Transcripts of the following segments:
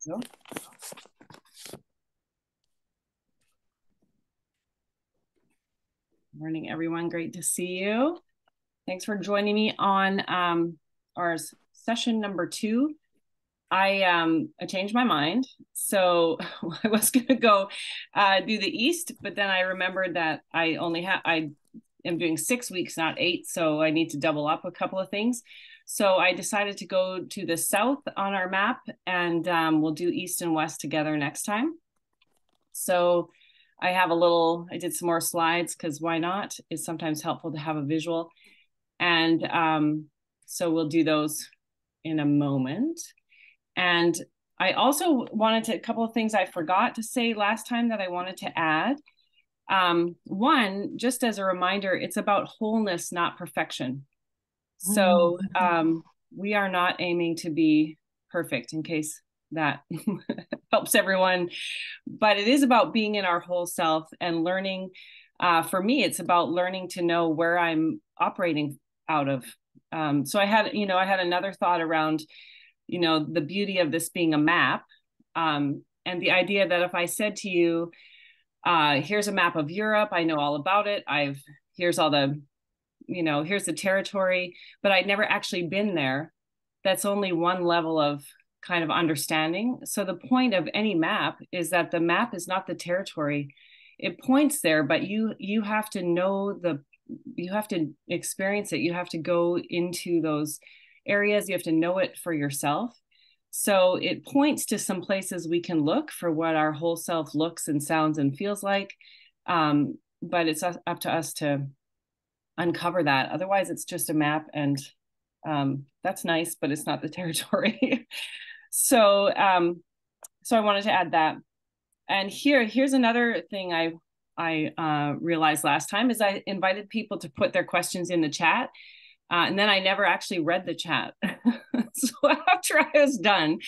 Go. Morning, everyone. Great to see you. Thanks for joining me on our session number 2. I changed my mind. So I was going to go do the East, but then I remembered that I am doing 6 weeks, not 8. So I need to double up a couple of things. So I decided to go to the South on our map, and we'll do East and West together next time. So I did some more slides because why not? It's sometimes helpful to have a visual. And so we'll do those in a moment. And I also a couple of things I forgot to say last time that I wanted to add. One, just as a reminder, it's about wholeness, not perfection. So we are not aiming to be perfect, in case that helps everyone. But it is about being in our whole self and learning. For me, it's about learning to know where I'm operating out of. So I had another thought around, the beauty of this being a map. And the idea that if I said to you, here's a map of Europe, I know all about it. Here's the territory, but I'd never actually been there. That's only one level of kind of understanding. So the point of any map is that the map is not the territory. It points there, but you have to you have to experience it. You have to go into those areas. You have to know it for yourself. So it points to some places we can look for what our whole self looks and sounds and feels like. But it's up to us to uncover that. Otherwise, it's just a map, and that's nice, but it's not the territory. So I wanted to add that. And here's another thing I realized last time is I invited people to put their questions in the chat. And then I never actually read the chat. So after I was done,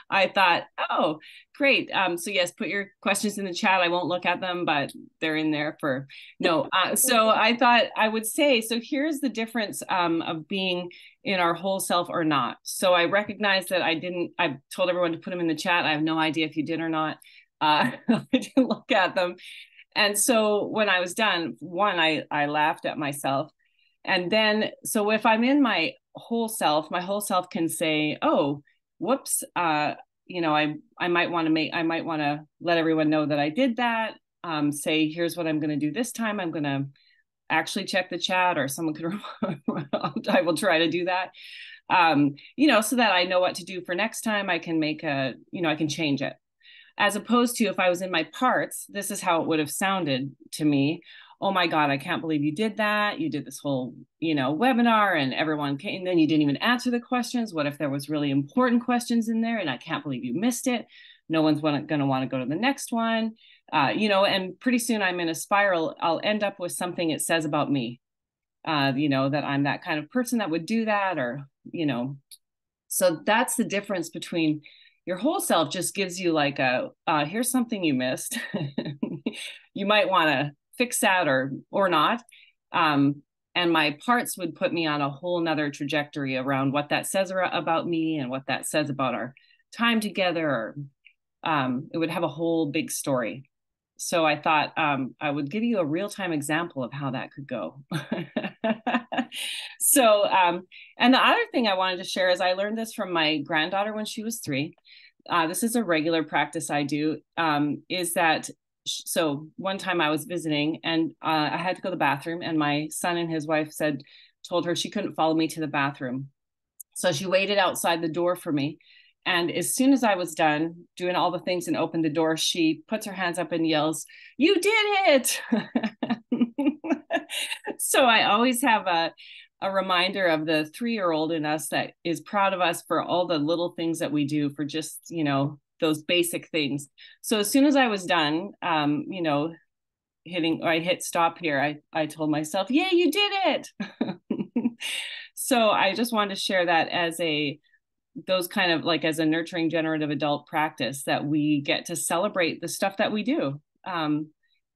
I thought, oh, great. So yes, put your questions in the chat. I won't look at them, but they're in there for no. So I thought I would say, so here's the difference of being in our whole self or not. So I recognize that I told everyone to put them in the chat. I have no idea if you did or not. I didn't look at them. And so when I was done, I laughed at myself. And then, so if I'm in my whole self can say, oh, whoops, I might want to let everyone know that I did that. Say, here's what I'm going to do this time. I'm going to actually check the chat, or someone could, I will try to do that. So that I know what to do for next time. I can I can change it. As opposed to if I was in my parts, this is how it would have sounded to me. Oh my God, I can't believe you did that. You did this whole, webinar, and everyone came, and then you didn't even answer the questions. What if there was really important questions in there, and I can't believe you missed it? No one's going to want to go to the next one. And pretty soon I'm in a spiral. I'll end up with something it says about me, that I'm that kind of person that would do that, or, so that's the difference between your whole self. Just gives you like here's something you missed. You might want to fix that or not. And my parts would put me on a whole nother trajectory around what that says about me and what that says about our time together. Or it would have a whole big story. So I thought I would give you a real-time example of how that could go. So, and the other thing I wanted to share is I learned this from my granddaughter when she was 3. This is a regular practice I do, is that, so one time I was visiting, and I had to go to the bathroom, and my son and his wife told her she couldn't follow me to the bathroom. So she waited outside the door for me. And as soon as I was done doing all the things and opened the door, she puts her hands up and yells, "You did it!" So I always have a reminder of the 3-year-old in us that is proud of us for all the little things that we do, for just, those basic things. So as soon as I was done, I hit stop here, I told myself, "Yeah, you did it." So I just wanted to share that as those kind of like as a nurturing generative adult practice, that we get to celebrate the stuff that we do.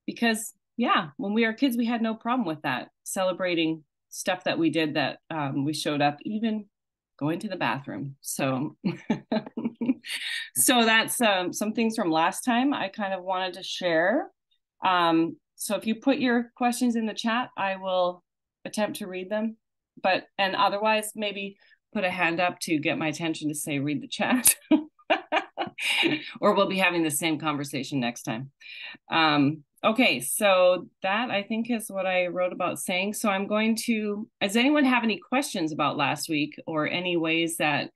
Because yeah, when we were kids, we had no problem with that, celebrating stuff that we did, that we showed up, even going to the bathroom. So So that's some things from last time I kind of wanted to share. So if you put your questions in the chat, I will attempt to read them. And otherwise, maybe put a hand up to get my attention to say, read the chat. Or we'll be having the same conversation next time. Okay, so that I think is what I wrote about saying. So I'm going to, does anyone have any questions about last week or any ways that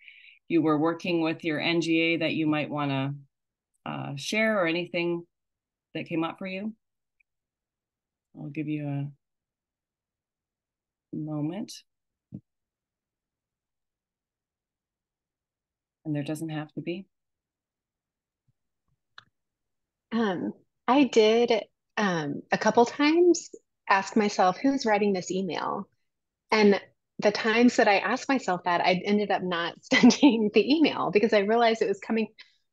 you were working with your NGA that you might want to share, or anything that came up for you? I'll give you a moment. And there doesn't have to be. I did a couple times ask myself, who's writing this email? And the times that I asked myself that, I ended up not sending the email because I realized it was coming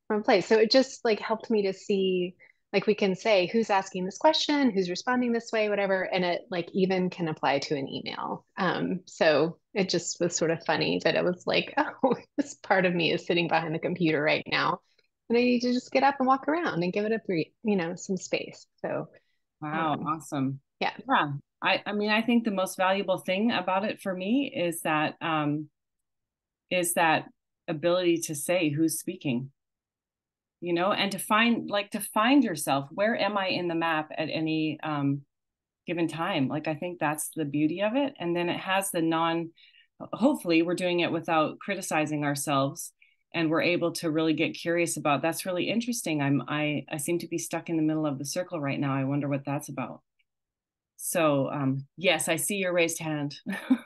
from a place. So it just like helped me to see, like we can say who's asking this question, who's responding this way, whatever, and it like even can apply to an email. So it just was sort of funny that it was like, oh, this part of me is sitting behind the computer right now, and I need to just get up and walk around and give it a breathe, some space. So, Wow, awesome. yeah. Yeah. I mean, I think the most valuable thing about it for me is that ability to say who's speaking, and to find yourself. Where am I in the map at any given time? Like, I think that's the beauty of it. And then it has hopefully we're doing it without criticizing ourselves, and we're able to really get curious about, that's really interesting. I seem to be stuck in the middle of the circle right now. I wonder what that's about. So yes, I see your raised hand.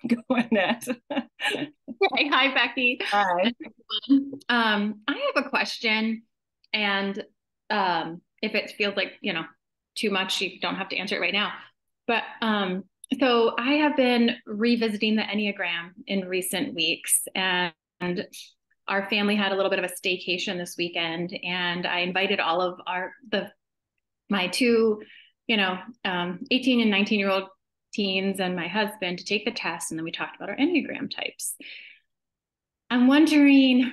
Go Annette. Hi, Becky. Hi. I have a question, and if it feels like, too much, you don't have to answer it right now. But so I have been revisiting the Enneagram in recent weeks, and our family had a little bit of a staycation this weekend, and I invited all of my two, 18 and 19-year-old teens and my husband to take the test, and then we talked about our Enneagram types. I'm wondering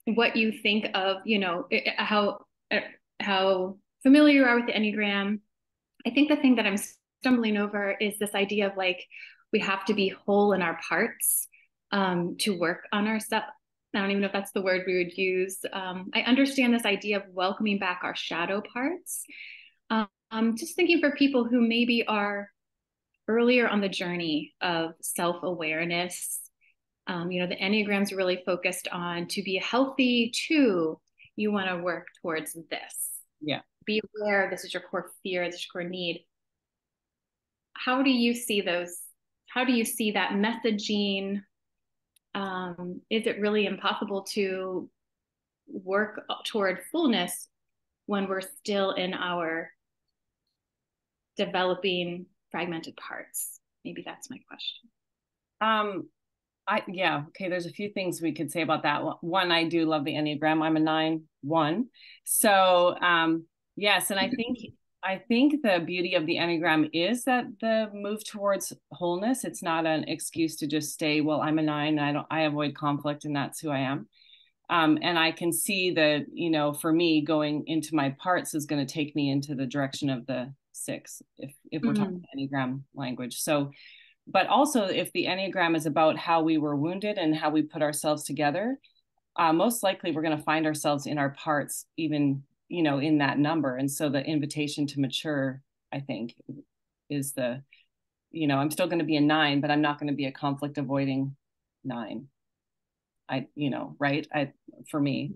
what you think of, how familiar you are with the Enneagram. I think the thing that I'm stumbling over is this idea of like, we have to be whole in our parts to work on ourselves. I don't even know if that's the word we would use. I understand this idea of welcoming back our shadow parts. Just thinking for people who maybe are earlier on the journey of self-awareness. The Enneagram's really focused on, to be healthy too, you want to work towards this. Yeah. Be aware, this is your core fear, this is your core need. How do you see those? How do you see that messaging? Is it really impossible to work toward fullness when we're still in our developing fragmented parts? Maybe that's my question. Okay, there's a few things we could say about that. One, I do love the Enneagram. I'm a 9-1. So yes, and I think the beauty of the Enneagram is that the move towards wholeness. It's not an excuse to just stay, well, I'm a 9, I avoid conflict, and that's who I am. And I can see that, for me, going into my parts is going to take me into the direction of the 6, if we're talking Enneagram language. So, but also if the Enneagram is about how we were wounded and how we put ourselves together, most likely we're going to find ourselves in our parts, even, in that number. And so the invitation to mature, I think, is I'm still going to be a 9, but I'm not going to be a conflict avoiding 9. Right? For me.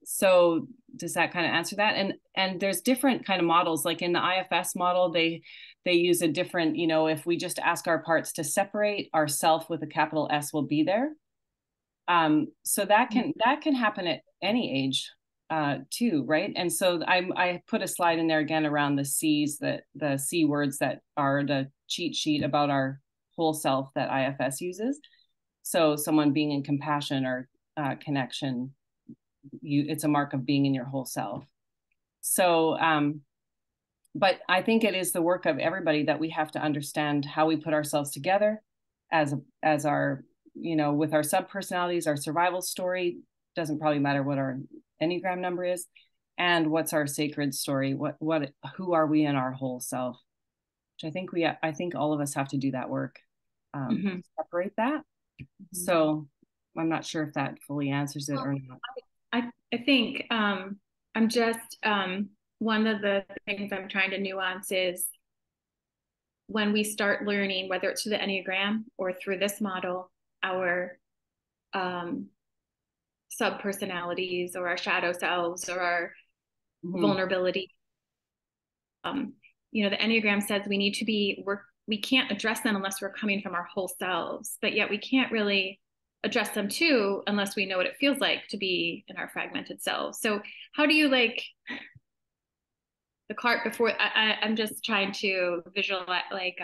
So does that kind of answer that? And there's different kind of models, like in the IFS model, they use a different, if we just ask our parts to separate, our self with a capital S will be there. So that can happen at any age too, right? And so I put a slide in there again around the C's, the C words that are the cheat sheet about our whole self that IFS uses. So someone being in compassion or connection, it's a mark of being in your whole self. So, but I think it is the work of everybody that we have to understand how we put ourselves together as our you know, with our subpersonalities, our survival story, doesn't probably matter what our Enneagram number is, and what's our sacred story, who are we in our whole self, which I think all of us have to do that work, separate that. So I'm not sure if that fully answers it or not. I think I'm just one of the things I'm trying to nuance is when we start learning, whether it's through the Enneagram or through this model, our sub-personalities or our shadow selves or our vulnerability. You know, the Enneagram says we need to we can't address them unless we're coming from our whole selves, but yet we can't really address them too unless we know what it feels like to be in our fragmented selves. So how do you like the cart before I'm just trying to visualize like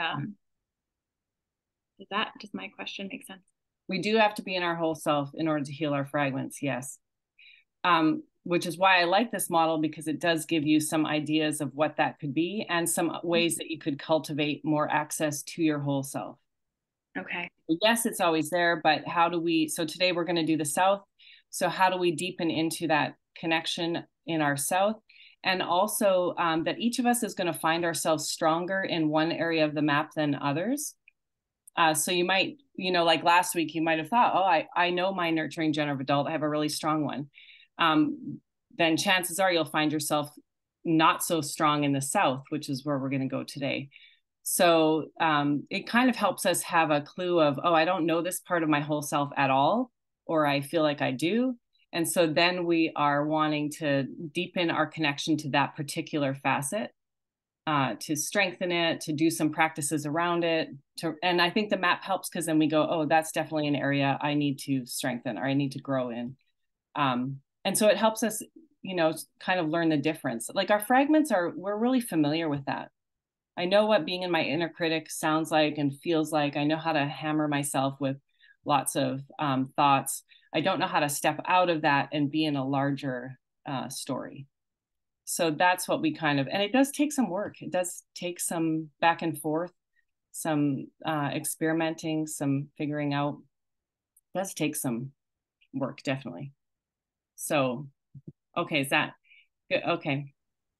does my question make sense? We do have to be in our whole self in order to heal our fragments, yes. Which is why I like this model, because it does give you some ideas of what that could be and some ways that you could cultivate more access to your whole self. Okay. Yes, it's always there, but so today we're going to do the South. So how do we deepen into that connection in our South? And also that each of us is going to find ourselves stronger in one area of the map than others. So you might, you know, like last week, you might have thought, oh, I know my nurturing generative adult, I have a really strong one. Then chances are you'll find yourself not so strong in the South, which is where we're going to go today. So it kind of helps us have a clue of, oh, I don't know this part of my whole self at all, or I feel like I do. And so then we are wanting to deepen our connection to that particular facet, to strengthen it, to do some practices around it. And I think the map helps, because then we go, oh, that's definitely an area I need to strengthen or I need to grow in. And so it helps us, you know, kind of learn the difference. Like our fragments we're really familiar with that. I know what being in my inner critic sounds like and feels like. I know how to hammer myself with lots of thoughts. I don't know how to step out of that and be in a larger story. So that's what we kind of, and it does take some work. It does take some back and forth, some experimenting, some figuring out. It does take some work, definitely. So, okay, is that good? Okay.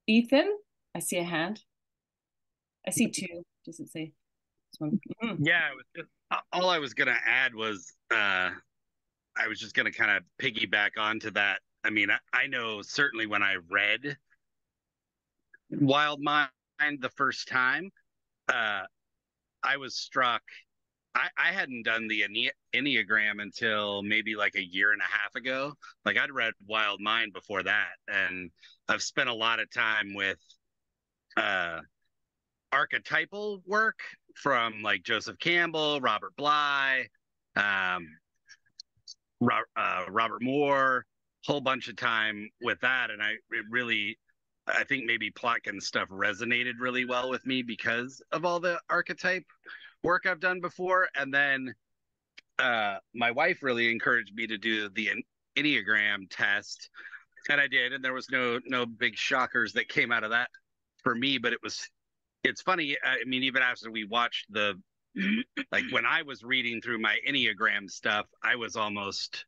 Ethan, I see a hand. I see two. Does it say this one? Yeah, all I was going to add was I was just going to kind of piggyback onto that. I mean, I know certainly when I read Wild Mind the first time, I was struck. I hadn't done the Enneagram until maybe like a year and a half ago. Like I'd read Wild Mind before that, and I've spent a lot of time with archetypal work from like Joseph Campbell, Robert Bly, Robert Moore, whole bunch of time with that. And I think maybe Plotkin stuff resonated really well with me because of all the archetype work I've done before. And then my wife really encouraged me to do the Enneagram test, and I did. And there was no big shockers that came out of that for me, but it's funny. I mean, even after we watched like when I was reading through my Enneagram stuff, I was almost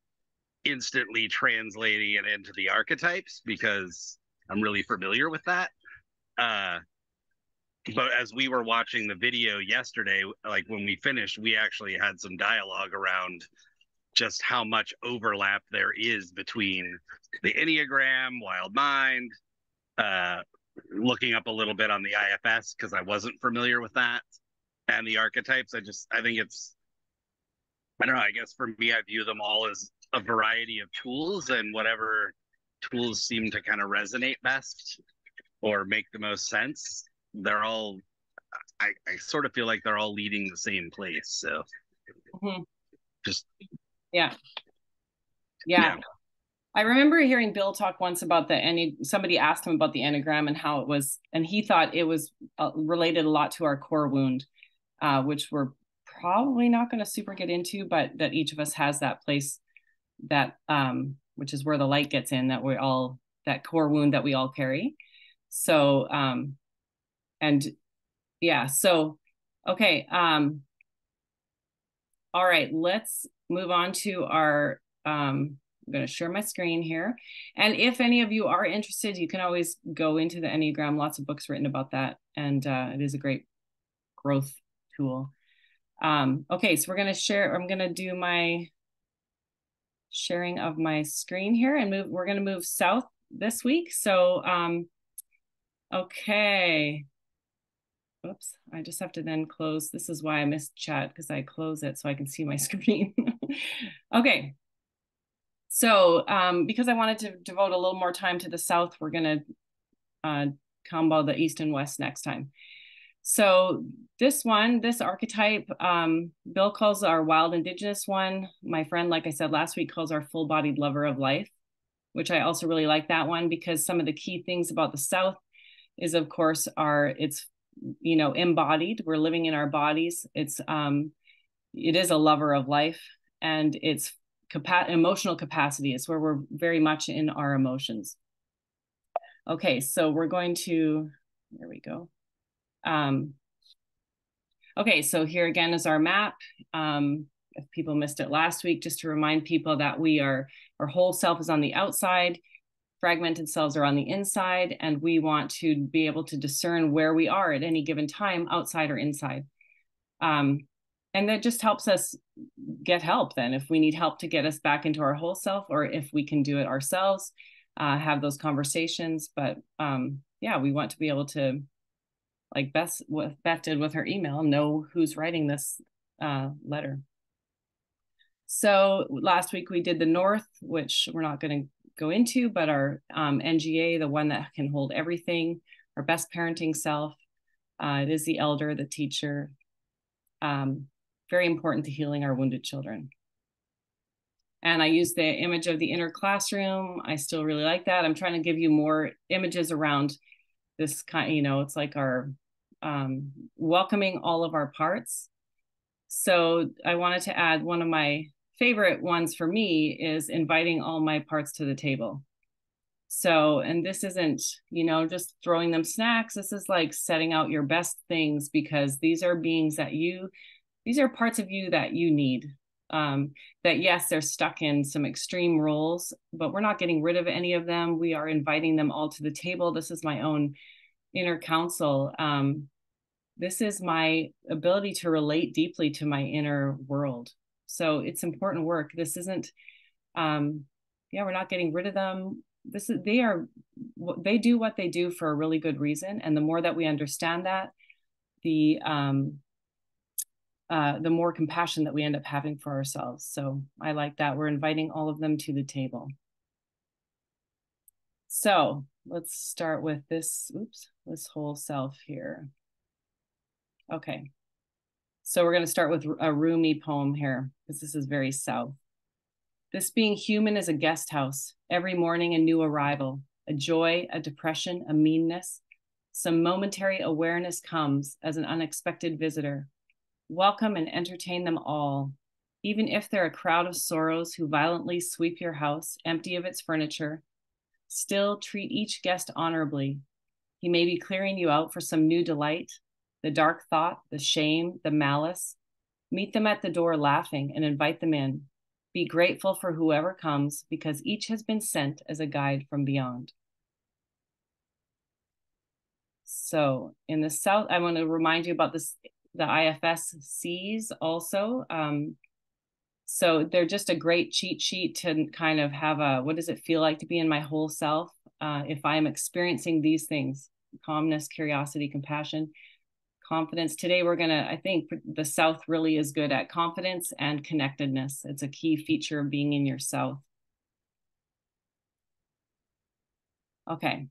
instantly translating it into the archetypes because I'm really familiar with that. But as we were watching the video yesterday, like when we finished, we actually had some dialogue around just how much overlap there is between the Enneagram, Wild Mind, looking up a little bit on the IFS because I wasn't familiar with that, and the archetypes. I think I don't know, I guess for me, I view them all as a variety of tools, and whatever tools seem to kind of resonate best or make the most sense, they're all, I sort of feel like they're all leading the same place. So just yeah. I remember hearing Bill talk once about somebody asked him about the Enneagram and how it was, and he thought it was related a lot to our core wound, which we're probably not going to super get into, but that each of us has that place that, which is where the light gets in, that core wound that we all carry. So, and yeah, so, okay. All right, let's move on to our, I'm going to share my screen here. And if any of you are interested, you can always go into the Enneagram. Lots of books written about that. And it is a great growth tool. Okay, so we're going to share, I'm going to do my sharing of my screen here and we're going to move south this week. So, okay. Oops, I just have to then close. This is why I missed chat, because I close it so I can see my screen. Okay. So because I wanted to devote a little more time to the south, we're going to combo the east and west next time. So this archetype, Bill calls our wild indigenous one. My friend, like I said last week, calls our full-bodied lover of life, which I also really like that one, because some of the key things about the south is, of course, it's embodied. We're living in our bodies. It is a lover of life, and it's emotional capacity. It's where we're very much in our emotions. Okay, so we're going to, there we go. Okay, so here again is our map. If people missed it last week, just to remind people that our whole self is on the outside, fragmented selves are on the inside, and we want to be able to discern where we are at any given time, outside or inside. And that just helps us get help then, if we need help to get us back into our whole self, or if we can do it ourselves, have those conversations. But yeah, we want to be able to, like Beth did with her email, know who's writing this letter. So last week we did the North, which we're not going to go into, but our NGA, the one that can hold everything, our best parenting self. It is the elder, the teacher. Very important to healing our wounded children. And I use the image of the inner classroom. I still really like that. I'm trying to give you more images around this kind, it's like our welcoming all of our parts. So I wanted to add, one of my favorite ones for me is inviting all my parts to the table. So, and this isn't, just throwing them snacks. This is like setting out your best things, because these are beings that these are parts of you that you need. That yes, they're stuck in some extreme roles, but we're not getting rid of any of them. We are inviting them all to the table. This is my own inner counsel. This is my ability to relate deeply to my inner world. So it's important work. This isn't, we're not getting rid of them. They do what they do for a really good reason. And the more that we understand that, the more compassion that we end up having for ourselves. So I like that. We're inviting all of them to the table. So let's start with this whole self here. Okay. So we're going to start with a Rumi poem here, because this is very south. This being human is a guest house. Every morning a new arrival, a joy, a depression, a meanness. Some momentary awareness comes as an unexpected visitor. Welcome and entertain them all, even if they're a crowd of sorrows who violently sweep your house, empty of its furniture. Still treat each guest honorably. He may be clearing you out for some new delight, the dark thought, the shame, the malice. Meet them at the door laughing and invite them in. Be grateful for whoever comes, because each has been sent as a guide from beyond. So in the south, I want to remind you about this, the IFSCs also. So they're just a great cheat sheet to kind of have what does it feel like to be in my whole self? If I'm experiencing these things, calmness, curiosity, compassion, confidence. Today, I think the South really is good at confidence and connectedness. It's a key feature of being in your South. Okay.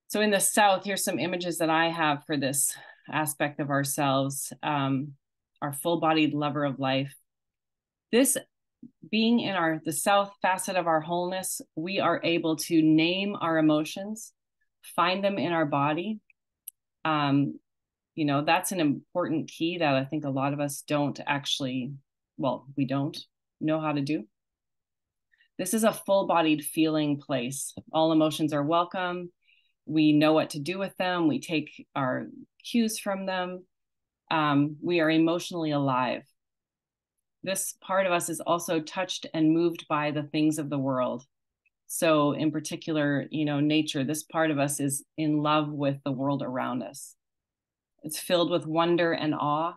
So in the South, here's some images that I have for this aspect of ourselves, our full-bodied lover of life. This being in the South facet of our wholeness, we are able to name our emotions, find them in our body. That's an important key that I think a lot of us don't actually, we don't know how to do. This is a full-bodied feeling place. All emotions are welcome. We know what to do with them. We take our cues from them. We are emotionally alive. this part of us is also touched and moved by the things of the world. So in particular, nature, this part of us is in love with the world around us. It's filled with wonder and awe.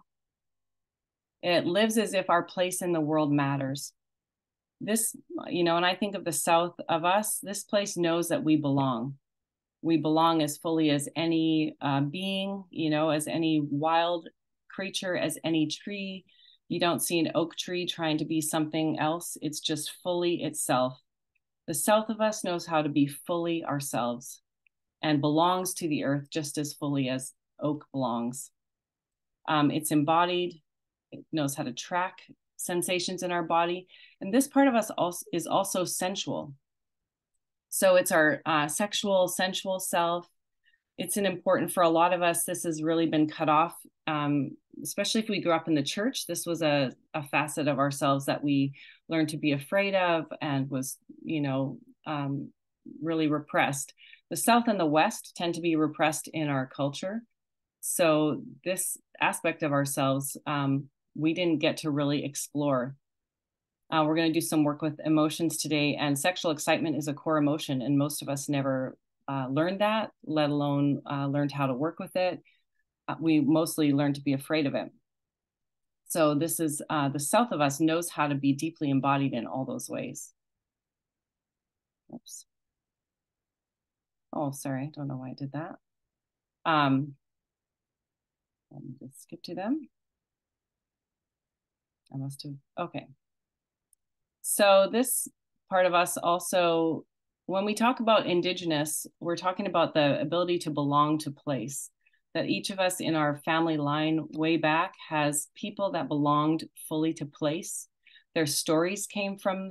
It lives as if our place in the world matters. This, and I think of the south of us, this place knows that we belong. We belong as fully as any being, as any wild creature, as any tree. You don't see an oak tree trying to be something else. It's just fully itself. The south of us knows how to be fully ourselves and belongs to the earth just as fully as oak belongs. It's embodied. It knows how to track sensations in our body. And this part of us is also sensual. So it's our sexual, sensual self. It's important for a lot of us. This has really been cut off, especially if we grew up in the church. This was a facet of ourselves that we learned to be afraid of and was, really repressed. The South and the West tend to be repressed in our culture. So this aspect of ourselves, we didn't get to really explore. We're going to do some work with emotions today, and sexual excitement is a core emotion, and most of us never learned that, let alone learned how to work with it. We mostly learned to be afraid of it. So this is the South of us knows how to be deeply embodied in all those ways. Oops. Oh, sorry, I don't know why I did that. Let me just skip to them. I must have, okay. So this part of us also, when we talk about Indigenous, we're talking about the ability to belong to place, that each of us in our family line way back has people that belonged fully to place. Their stories came from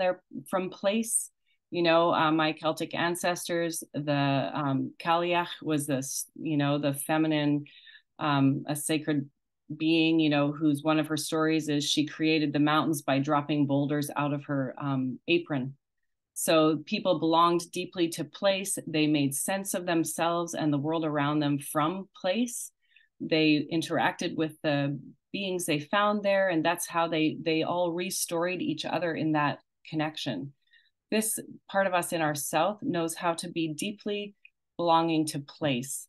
place. My Celtic ancestors, the Cailleach was this, the feminine, a sacred being, whose one of her stories is she created the mountains by dropping boulders out of her apron. So people belonged deeply to place. They made sense of themselves and the world around them from place. They interacted with the beings they found there, and that's how they all restoried each other in that connection. This part of us in our South knows how to be deeply belonging to place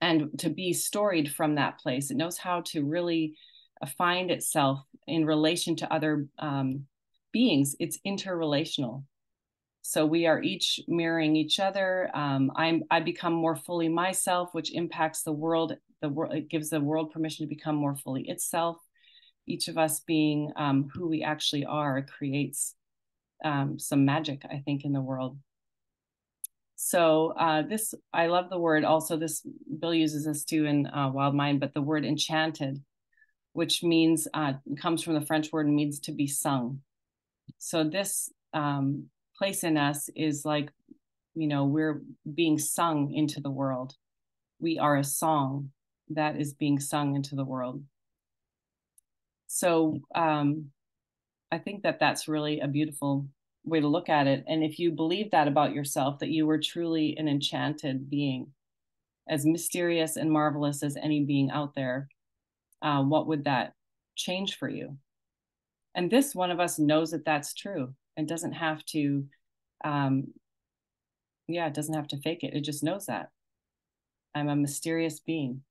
and to be storied from that place. It knows how to really find itself in relation to other beings. It's interrelational. So we are each mirroring each other. I become more fully myself, which impacts the world. It gives the world permission to become more fully itself. Each of us being who we actually are creates some magic, I think, in the world. So I love the word also, Bill uses this too in Wild Mind, but the word enchanted, which means, comes from the French word and means to be sung. So this place in us is like, we're being sung into the world. We are a song that is being sung into the world. So I think that that's really a beautiful way to look at it. And if you believe that about yourself, that you were truly an enchanted being, as mysterious and marvelous as any being out there, what would that change for you? And this one of us knows that that's true and doesn't have to, it doesn't have to fake it. It just knows that I'm a mysterious being.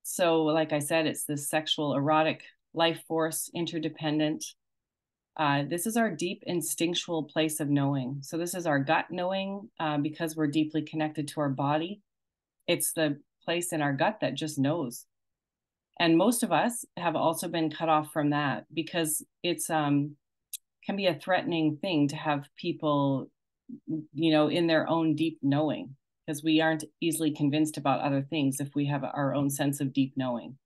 So like I said, it's this sexual, erotic, life force, interdependent. This is our deep instinctual place of knowing. So this is our gut knowing, because we're deeply connected to our body. It's the place in our gut that just knows. And most of us have also been cut off from that because it's can be a threatening thing to have people, in their own deep knowing, because we aren't easily convinced about other things if we have our own sense of deep knowing.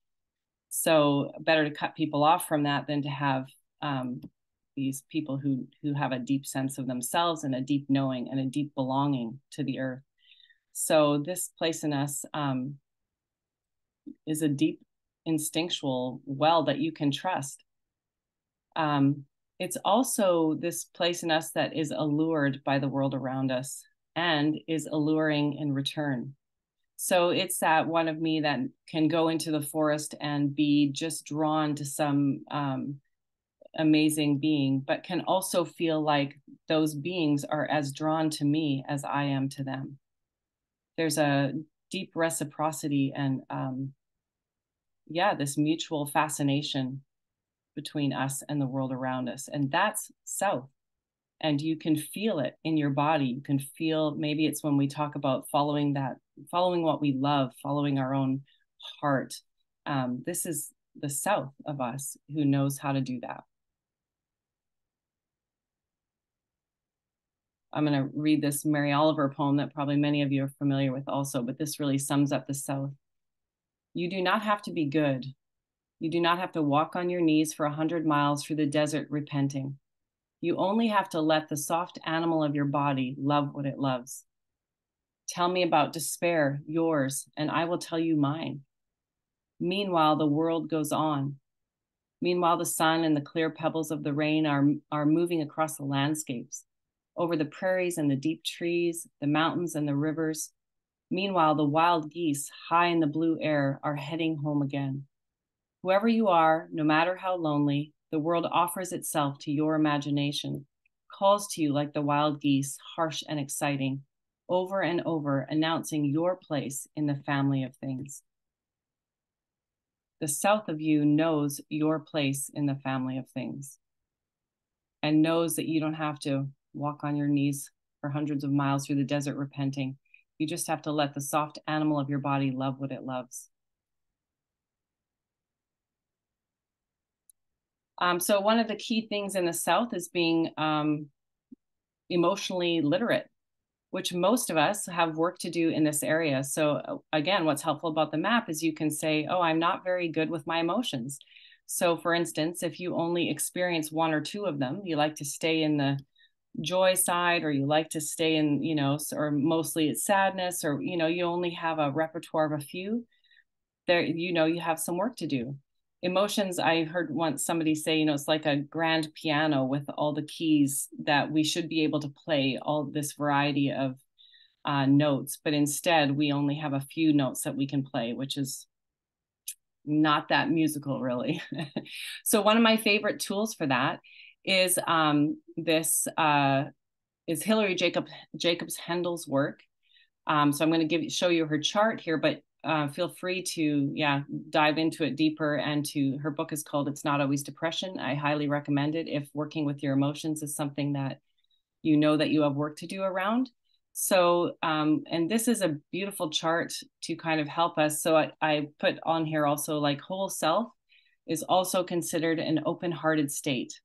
So better to cut people off from that than to have these people who have a deep sense of themselves and a deep knowing and a deep belonging to the earth. So this place in us is a deep instinctual well that you can trust. It's also this place in us that is allured by the world around us and is alluring in return. So it's that one of me that can go into the forest and be just drawn to some amazing being, but can also feel like those beings are as drawn to me as I am to them. There's a deep reciprocity and this mutual fascination between us and the world around us. And that's South. And you can feel it in your body. You can feel, maybe it's when we talk about following what we love, following our own heart. This is the South of us who knows how to do that. I'm going to read this Mary Oliver poem that probably many of you are familiar with also, but this really sums up the South. You do not have to be good. You do not have to walk on your knees for 100 miles through the desert repenting. You only have to let the soft animal of your body love what it loves. Tell me about despair, yours, and I will tell you mine. Meanwhile, the world goes on. Meanwhile, the sun and the clear pebbles of the rain are moving across the landscapes, over the prairies and the deep trees, the mountains and the rivers. Meanwhile, the wild geese high in the blue air are heading home again. Whoever you are, no matter how lonely, the world offers itself to your imagination, calls to you like the wild geese, harsh and exciting, over and over, announcing your place in the family of things. The South of you knows your place in the family of things and knows that you don't have to walk on your knees for hundreds of miles through the desert repenting. You just have to let the soft animal of your body love what it loves. So one of the key things in the South is being emotionally literate, which most of us have work to do in this area. So again, what's helpful about the map is you can say, oh, I'm not very good with my emotions. So for instance, if you only experience one or two of them, you like to stay in the joy side, or you like to stay in, or mostly it's sadness, or, you only have a repertoire of a few, there, you have some work to do. Emotions, I heard once somebody say, it's like a grand piano with all the keys that we should be able to play all this variety of notes, but instead we only have a few notes that we can play, which is not that musical really. So one of my favorite tools for that is is Hilary Jacobs Hendel's work. So I'm going to show you her chart here, but feel free to dive into it deeper. And her book is called It's Not Always Depression. I highly recommend it if working with your emotions is something that you know that you have work to do around. So and this is a beautiful chart to kind of help us. So I put on here also, like, whole self is also considered an open-hearted state.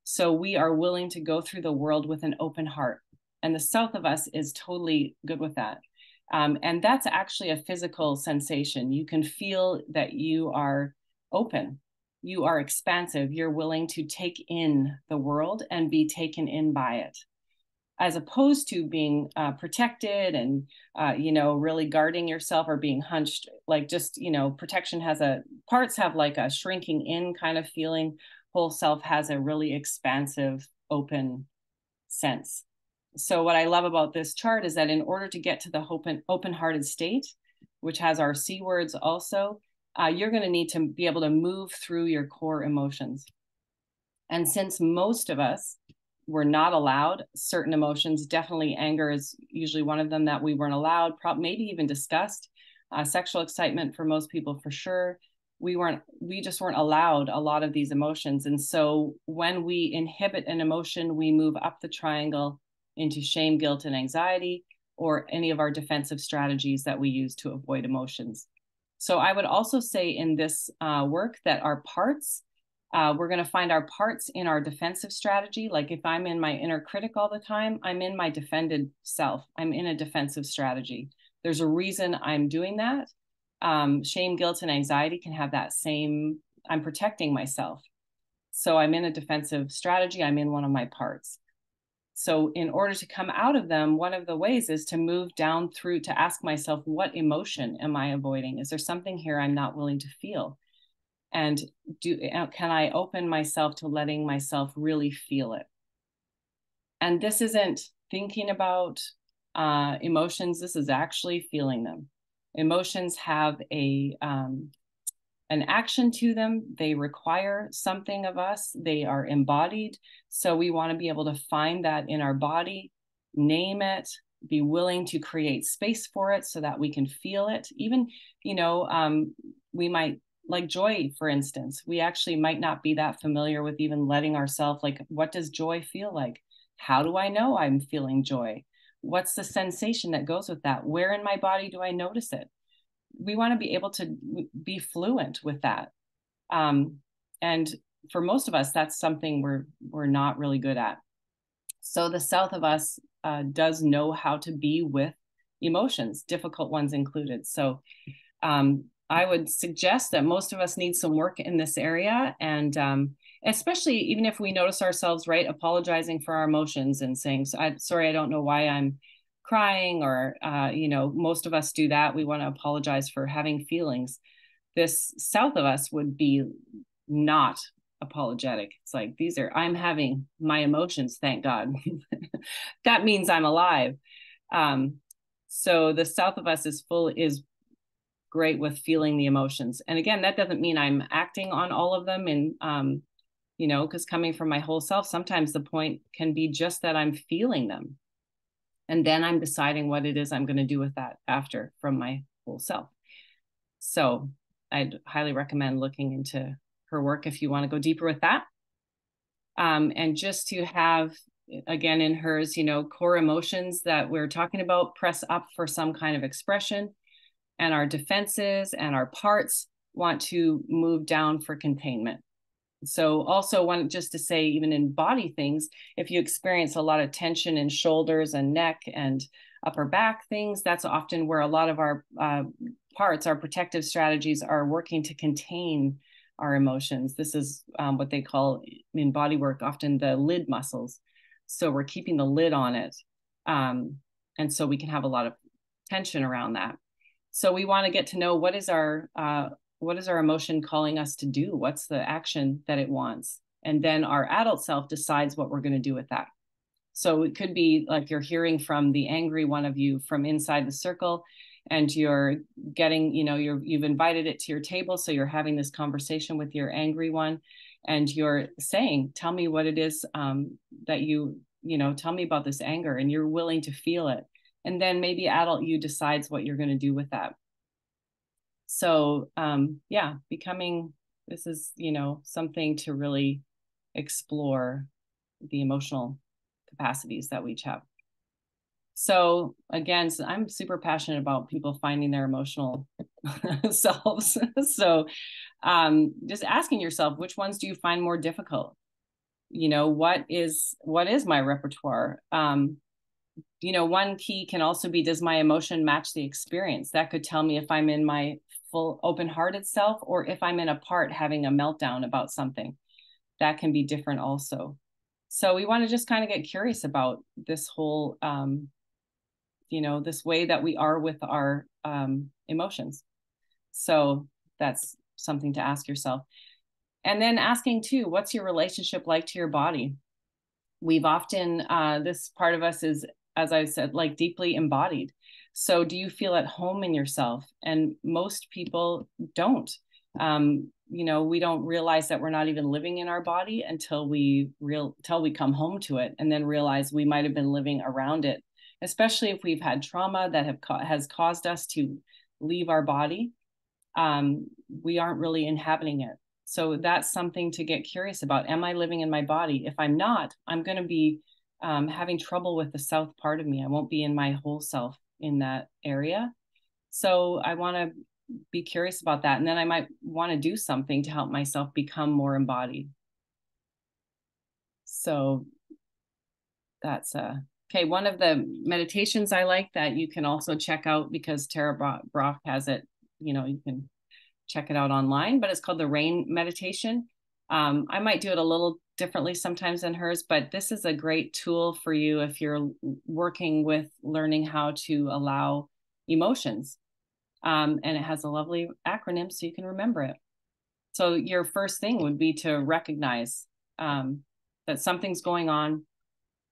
So we are willing to go through the world with an open heart. And the South of us is totally good with that. And that's actually a physical sensation. You can feel that you are open, you are expansive, you're willing to take in the world and be taken in by it, as opposed to being protected and, really guarding yourself or being hunched. Like, just, protection parts have like a shrinking in kind of feeling. Whole self has a really expansive, open sense. So what I love about this chart is that in order to get to the open-hearted state, which has our C words also, you're going to need to be able to move through your core emotions. And since most of us were not allowed certain emotions, definitely anger is usually one of them that we weren't allowed, maybe even discussed, sexual excitement for most people for sure. We just weren't allowed a lot of these emotions. And so when we inhibit an emotion, we move up the triangle into shame, guilt, and anxiety, or any of our defensive strategies that we use to avoid emotions. So I would also say in this work that our parts, we're going to find our parts in our defensive strategy. Like if I'm in my inner critic all the time, I'm in my defended self. I'm in a defensive strategy. There's a reason I'm doing that. Shame, guilt, and anxiety can have that same, I'm protecting myself. So I'm in a defensive strategy. I'm in one of my parts. So in order to come out of them, one of the ways is to move down through, to ask myself, what emotion am I avoiding? Is there something here I'm not willing to feel? And can I open myself to letting myself really feel it? And this isn't thinking about emotions. This is actually feeling them. Emotions have an action to them. They require something of us. They are embodied. So we want to be able to find that in our body, name it, be willing to create space for it so that we can feel it. Even, we might, like joy, for instance, we actually might not be that familiar with even letting ourselves, like, what does joy feel like? How do I know I'm feeling joy? What's the sensation that goes with that? Where in my body do I notice it? We want to be able to be fluent with that. And for most of us, that's something we're not really good at. So the South of us does know how to be with emotions, difficult ones included. So I would suggest that most of us need some work in this area. And especially even if we notice ourselves, right, apologizing for our emotions and saying, I'm sorry, I don't know why I'm crying, or, most of us do that. We want to apologize for having feelings. This South of us would be not apologetic. It's like, I'm having my emotions, thank God. That means I'm alive. So the South of us is great with feeling the emotions. And again, that doesn't mean I'm acting on all of them. And, because coming from my whole self, sometimes the point can be just that I'm feeling them. And then I'm deciding what it is I'm going to do with that after from my whole self. So I'd highly recommend looking into her work if you want to go deeper with that. And just to have, again, in hers, core emotions that we're talking about press up for some kind of expression, and our defenses and our parts want to move down for containment. So also want just to say, even in body things, if you experience a lot of tension in shoulders and neck and upper back things, that's often where a lot of our parts, our protective strategies, are working to contain our emotions. This is what they call in body work often the lid muscles. So we're keeping the lid on it. And so we can have a lot of tension around that. So we want to get to know what is our emotion calling us to do? What's the action that it wants? And then our adult self decides what we're going to do with that. So it could be like you're hearing from the angry one of you from inside the circle, and you're getting, you've invited it to your table. So you're having this conversation with your angry one, and you're saying, tell me what it is that tell me about this anger, and you're willing to feel it. And then maybe adult you decides what you're going to do with that. So becoming, this is, something to really explore the emotional capacities that we each have. So again, I'm super passionate about people finding their emotional selves. So just asking yourself, which ones do you find more difficult? What is my repertoire? One key can also be, does my emotion match the experience? That could tell me if I'm in my full open-hearted self, or if I'm in a part having a meltdown about something. That can be different also. So we want to just kind of get curious about this whole, this way that we are with our emotions. So that's something to ask yourself. And then asking too, what's your relationship like to your body? We've often, this part of us is, as I said, like deeply embodied. So do you feel at home in yourself? And most people don't. We don't realize that we're not even living in our body until we come home to it, and then realize we might have been living around it, especially if we've had trauma that has caused us to leave our body. We aren't really inhabiting it. So that's something to get curious about. Am I living in my body? If I'm not, I'm going to be having trouble with the South part of me. I won't be in my whole self in that area. So I want to be curious about that. And then I might want to do something to help myself become more embodied. So that's okay. One of the meditations I like that you can also check out, because Tara Brach has it, you can check it out online, but it's called the Rain Meditation. I might do it a little differently sometimes than hers, but this is a great tool for you if you're working with learning how to allow emotions. And it has a lovely acronym so you can remember it. So your first thing would be to recognize that something's going on.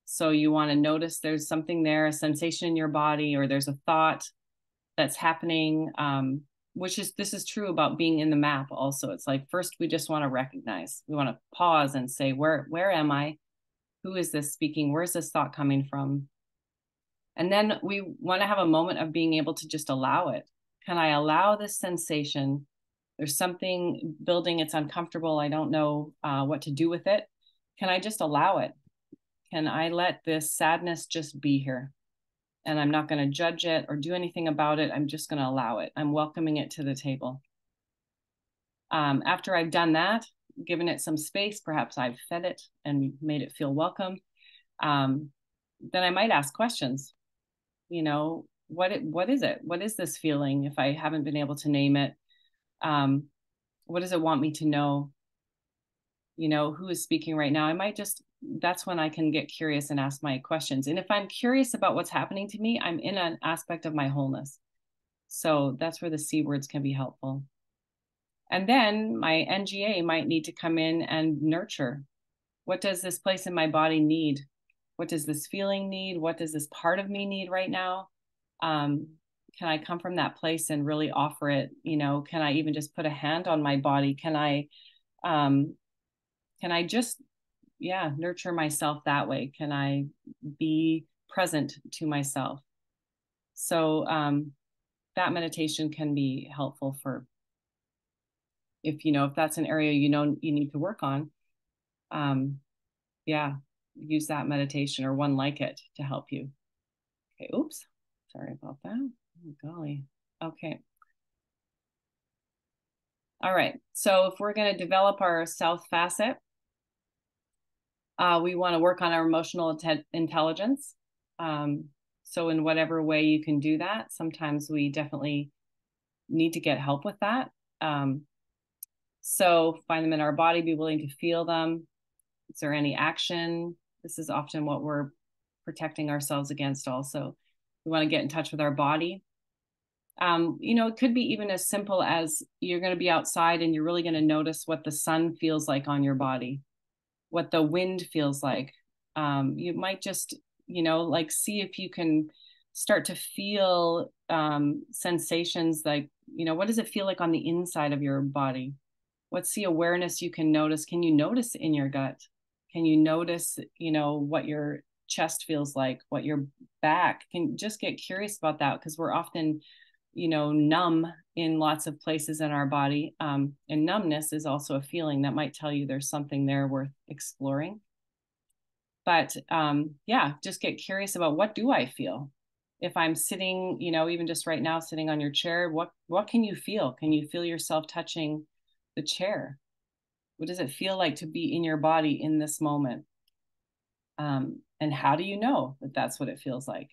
So you want to notice there's something there, a sensation in your body, or there's a thought. that's happening, this is true about being in the map also. It's like, first, we just want to recognize, we want to pause and say, where am I? Who is this speaking? Where's this thought coming from? And then we want to have a moment of being able to just allow it. Can I allow this sensation? There's something building, it's uncomfortable. I don't know what to do with it. Can I just allow it? Can I let this sadness just be here? And I'm not going to judge it or do anything about it. I'm just going to allow it. I'm welcoming it to the table. After I've done that, given it some space, perhaps I've fed it and made it feel welcome, then I might ask questions. You know, what is it? What is this feeling? If I haven't been able to name it, what does it want me to know? You know, who is speaking right now? That's when I can get curious and ask my questions. And if I'm curious about what's happening to me, I'm in an aspect of my wholeness. So that's where the C words can be helpful. And then my NGA might need to come in and nurture. What does this place in my body need? What does this feeling need? What does this part of me need right now? Can I come from that place and really offer it? You know, can I even just put a hand on my body? Can I just, nurture myself that way? Can I be present to myself? So that meditation can be helpful for if that's an area you need to work on. Use that meditation or one like it to help you. Okay, oops, sorry about that. Oh, golly. Okay. All right, so if we're going to develop our south facet, we want to work on our emotional intelligence. So in whatever way you can do that, sometimes we definitely need to get help with that. So find them in our body, be willing to feel them. Is there any action? This is often what we're protecting ourselves against also. We want to get in touch with our body. It could be even as simple as you're going to be outside and you're really going to notice what the sun feels like on your body, what the wind feels like. You might just, see if you can start to feel sensations like, what does it feel like on the inside of your body? What's the awareness you can notice? Can you notice in your gut? Can you notice, what your chest feels like, what your back? Can just get curious about that, because we're often, numb in lots of places in our body. And numbness is also a feeling that might tell you there's something there worth exploring. But just get curious about, what do I feel? If I'm sitting, even just right now, sitting on your chair, what can you feel? Can you feel yourself touching the chair? What does it feel like to be in your body in this moment? And how do you know that that's what it feels like?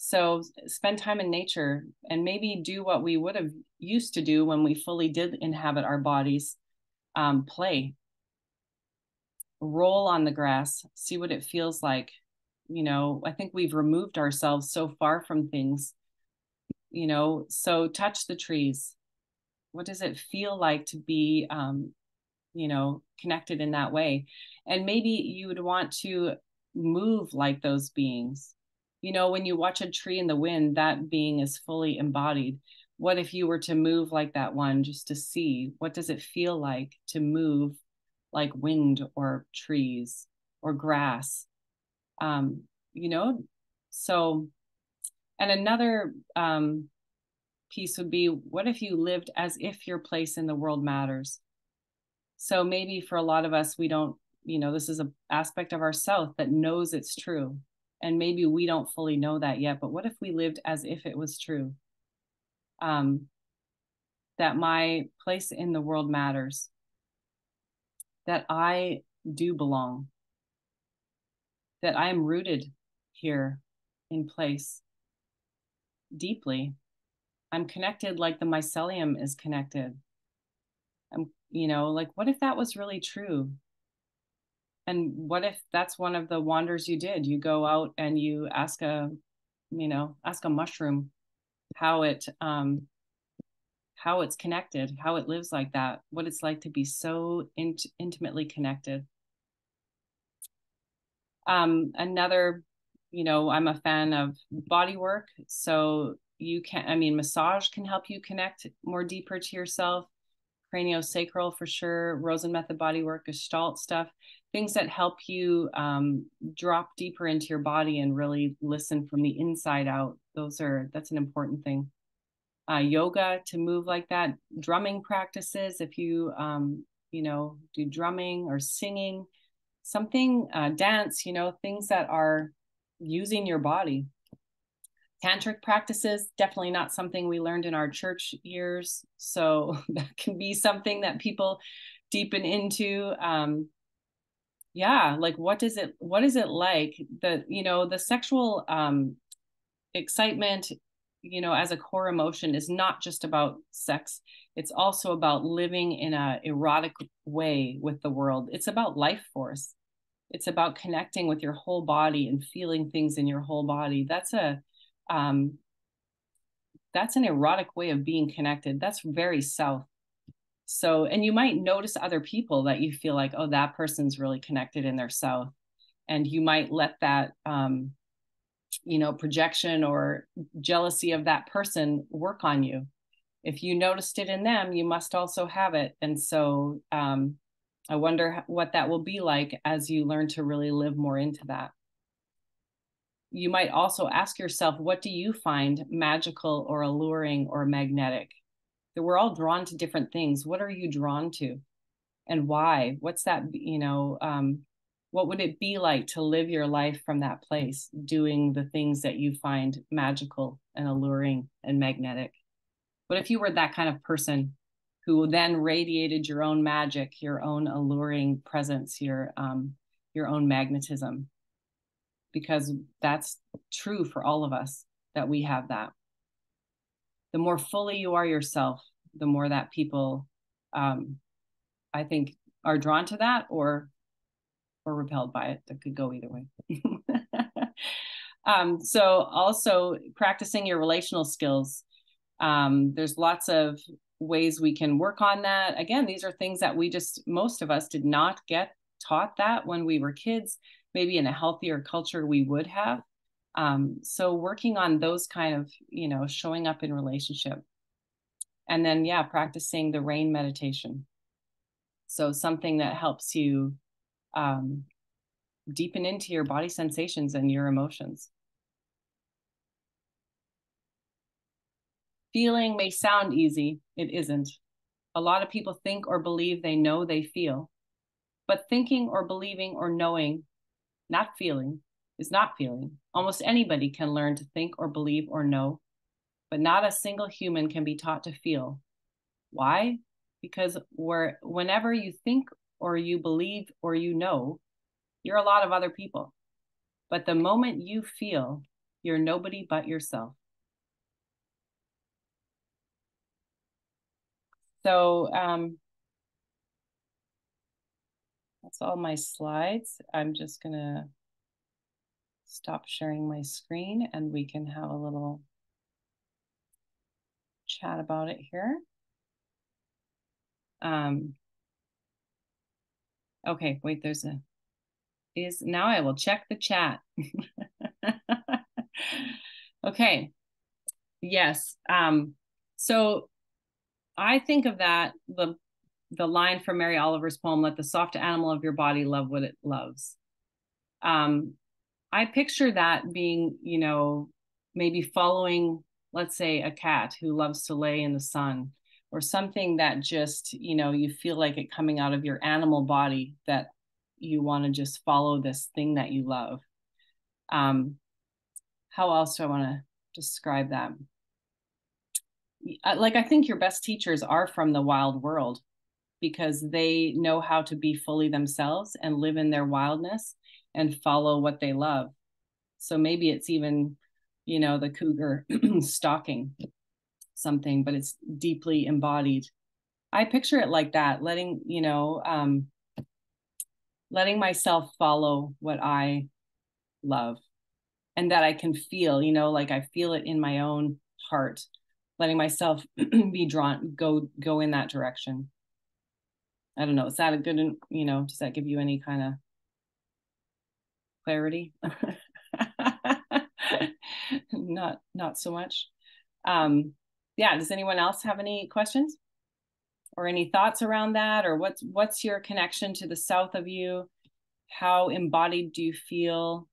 So spend time in nature and maybe do what we would have used to do when we fully did inhabit our bodies. Play. Roll on the grass, see what it feels like. I think we've removed ourselves so far from things, so touch the trees. What does it feel like to be, connected in that way? And maybe you would want to move like those beings. When you watch a tree in the wind, that being is fully embodied. What if you were to move like that one, just to see, what does it feel like to move like wind or trees or grass? So, and another piece would be, what if you lived as if your place in the world matters? So maybe for a lot of us, we don't, this is an aspect of ourself that knows it's true. And maybe we don't fully know that yet, but what if we lived as if it was true? That my place in the world matters, that I do belong, that I am rooted here in place deeply. I'm connected like the mycelium is connected. What if that was really true? And what if that's one of the wanders you did? You go out and you ask a mushroom how it's connected, how it lives like that, what it's like to be so intimately connected. Another, I'm a fan of body work. So you can, I mean, massage can help you connect more deeper to yourself. Craniosacral for sure, Rosen method body work, Gestalt stuff, things that help you drop deeper into your body and really listen from the inside out. That's an important thing. Yoga to move like that, drumming practices, if you, do drumming or singing, something, dance, things that are using your body. Tantric practices, definitely not something we learned in our church years. So that can be something that people deepen into. Like what is it like? The sexual excitement, as a core emotion is not just about sex. It's also about living in a erotic way with the world. It's about life force. It's about connecting with your whole body and feeling things in your whole body. That's an erotic way of being connected. That's very South. So, and you might notice other people that you feel like, oh, that person's really connected in their South. And you might let that, projection or jealousy of that person work on you. If you noticed it in them, you must also have it. And so I wonder what that will be like as you learn to really live more into that. You might also ask yourself, what do you find magical or alluring or magnetic? That we're all drawn to different things. What are you drawn to and why? What's that, what would it be like to live your life from that place, doing the things that you find magical and alluring and magnetic? What if you were that kind of person who then radiated your own magic, your own alluring presence, your own magnetism? Because that's true for all of us, that we have that. The more fully you are yourself, the more that people, I think, are drawn to that or repelled by it. That could go either way. So also practicing your relational skills. There's lots of ways we can work on that. Again, these are things that most of us did not get taught that when we were kids. Maybe in a healthier culture we would have. So working on those kind of, showing up in relationship. And then, practicing the rain meditation. So something that helps you deepen into your body sensations and your emotions. Feeling may sound easy. It isn't. A lot of people think or believe they know they feel. But thinking or believing or knowing, not feeling, is not feeling. Almost anybody can learn to think or believe or know, but not a single human can be taught to feel. Why? Because whenever you think or you believe or you know, you're a lot of other people. But the moment you feel, you're nobody but yourself. So that's all my slides. I'm just gonna stop sharing my screen and we can have a little chat about it here. Okay, wait, now I will check the chat. Okay, yes. So I think of that, the line from Mary Oliver's poem, let the soft animal of your body love what it loves. I picture that being, maybe following, let's say, a cat who loves to lay in the sun, or something that just, you feel like it coming out of your animal body, that you want to just follow this thing that you love. How else do I want to describe that? I think your best teachers are from the wild world, because they know how to be fully themselves and live in their wildness and follow what they love. So maybe it's even, the cougar stalking something, but it's deeply embodied. I picture it like that, letting myself follow what I love and that I can feel, like I feel it in my own heart, letting myself be drawn, go in that direction. I don't know. Is that a good, does that give you any kind of clarity? Not so much. Yeah, does anyone else have any questions or any thoughts around that? Or what's your connection to the south of you? How embodied do you feel?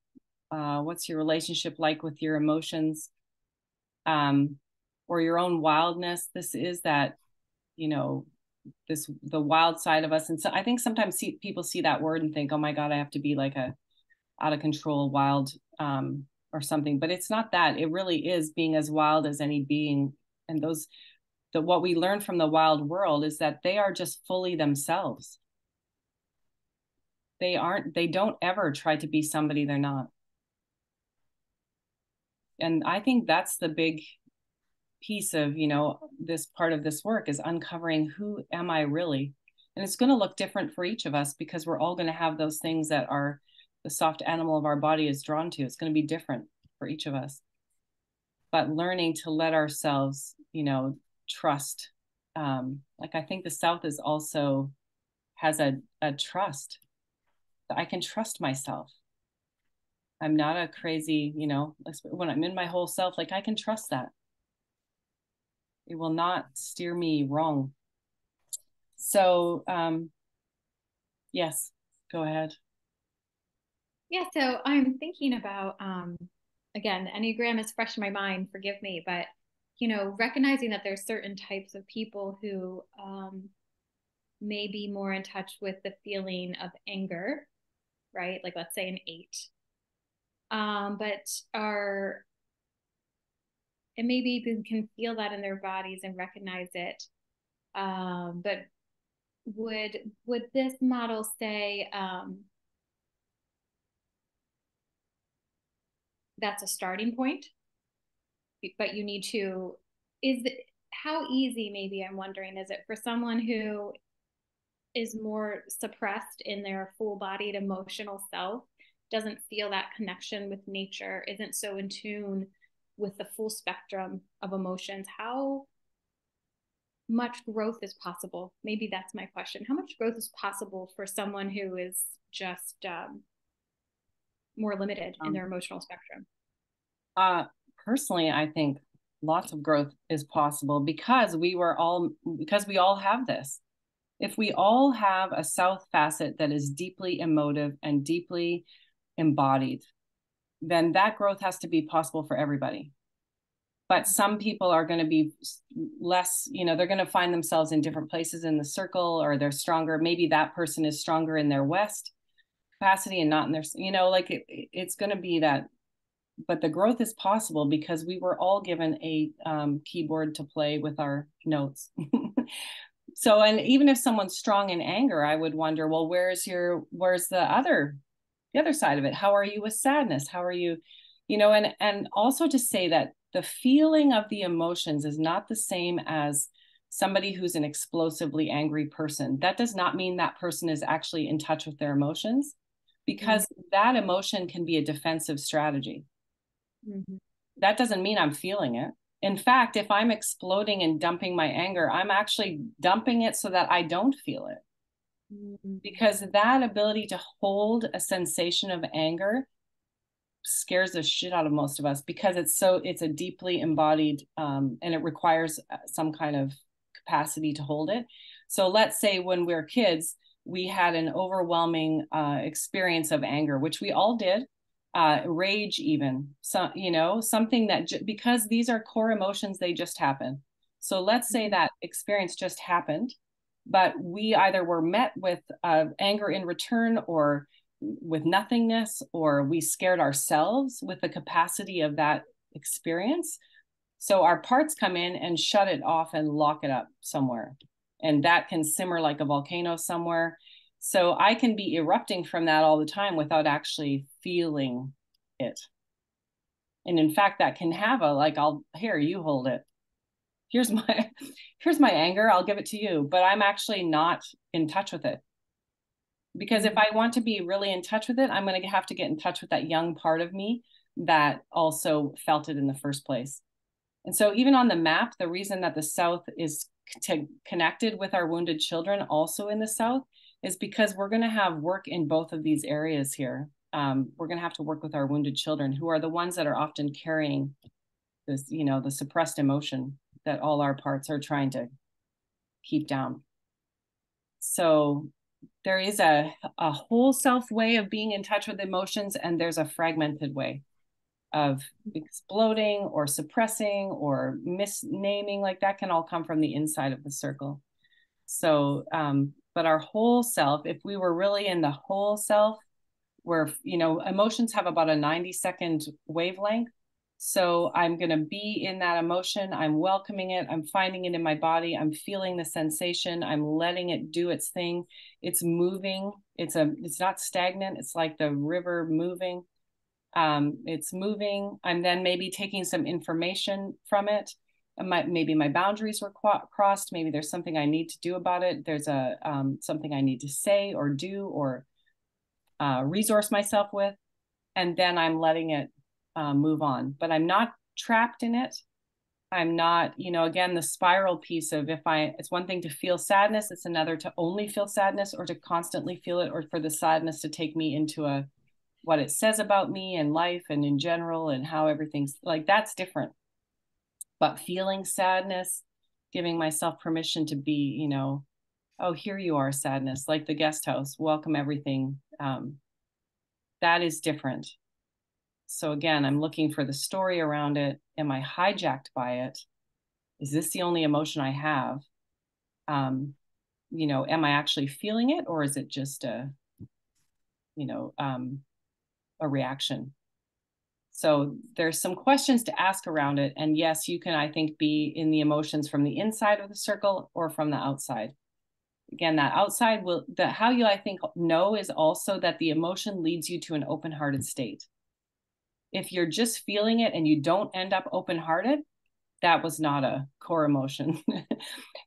What's your relationship like with your emotions, or your own wildness? This is that, you know, the wild side of us. And so I think sometimes people see that word and think, oh my God, I have to be like a out of control wild, or something, but it's not that. It really is being as wild as any being. And what we learn from the wild world is that they are just fully themselves. They don't ever try to be somebody they're not. And I think that's the big piece of, you know, this part of this work is uncovering who am I really? And it's going to look different for each of us because we're all going to have those things that are the soft animal of our body is drawn to. It's going to be different for each of us. But learning to let ourselves, you know, trust. Like I think the South is also has a trust. I can trust myself. I'm not a crazy, you know, when I'm in my whole self, like I can trust that. It will not steer me wrong. So, yes, go ahead. Yeah, so I'm thinking about, again, the Enneagram is fresh in my mind, forgive me, but, you know, recognizing that there's certain types of people who may be more in touch with the feeling of anger, right? Like let's say an 8, but are, and maybe can feel that in their bodies and recognize it. But would this model say, that's a starting point, but you need to, how easy, maybe I'm wondering, is it for someone who is more suppressed in their full-bodied emotional self, doesn't feel that connection with nature, isn't so in tune with the full spectrum of emotions? How much growth is possible? Maybe that's my question. How much growth is possible for someone who is just more limited in their emotional spectrum? Personally, I think lots of growth is possible because we all have this. If we all have a South facet that is deeply emotive and deeply embodied, then that growth has to be possible for everybody. But some people are going to be less, you know, they're going to find themselves in different places in the circle, or they're stronger. Maybe that person is stronger in their West capacity and not in their, you know, like it's going to be that. But the growth is possible because we were all given a keyboard to play with our notes. So, and even if someone's strong in anger, I would wonder, well, where's the other side of it? How are you with sadness? How are you, you know, and also to say that the feeling of the emotions is not the same as somebody who's an explosively angry person. That does not mean that person is actually in touch with their emotions, because that emotion can be a defensive strategy. That doesn't mean I'm feeling it. In fact, if I'm exploding and dumping my anger, I'm actually dumping it so that I don't feel it. Because that ability to hold a sensation of anger scares the shit out of most of us, because it's a deeply embodied, and it requires some kind of capacity to hold it. So let's say when we're kids, we had an overwhelming experience of anger, which we all did. Rage, even, so, you know, something that because these are core emotions, they just happen. So let's say that experience just happened, but we either were met with anger in return, or with nothingness, or we scared ourselves with the capacity of that experience. So our parts come in and shut it off and lock it up somewhere, and that can simmer like a volcano somewhere. So I can be erupting from that all the time without actually feeling it. And in fact, that can have here, you hold it. Here's my anger. I'll give it to you, but I'm actually not in touch with it. Because if I want to be really in touch with it, I'm going to have to get in touch with that young part of me that also felt it in the first place. And so even on the map, the reason that the South is connected with our wounded children also in the South is because we're going to have work in both of these areas here. We're going to have to work with our wounded children, who are the ones that are often carrying this, you know, the suppressed emotion that all our parts are trying to keep down. So there is a whole self way of being in touch with emotions, and there's a fragmented way of exploding or suppressing or misnaming. Like that can all come from the inside of the circle. So but our whole self, if we were really in the whole self, where, you know, emotions have about a 90-second wavelength. So I'm going to be in that emotion. I'm welcoming it. I'm finding it in my body. I'm feeling the sensation. I'm letting it do its thing. It's moving. It's not stagnant. It's like the river moving. It's moving. I'm then maybe taking some information from it. Maybe my boundaries were crossed. Maybe there's something I need to do about it. There's something I need to say or do or resource myself with, and then I'm letting it move on. But I'm not trapped in it. I'm not, you know, again, the spiral piece of it's one thing to feel sadness, it's another to only feel sadness or to constantly feel it, or for the sadness to take me into what it says about me and life and in general and how everything's like, that's different. But feeling sadness, giving myself permission to be, you know, oh, here you are, sadness, like the guest house, welcome everything. That is different. So again, I'm looking for the story around it. Am I hijacked by it? Is this the only emotion I have? You know, am I actually feeling it, or is it just a reaction? So there's some questions to ask around it. And yes, you can, I think, be in the emotions from the inside of the circle or from the outside. Again, that outside how you, I think, know is also that the emotion leads you to an open-hearted state. If you're just feeling it and you don't end up open-hearted, that was not a core emotion.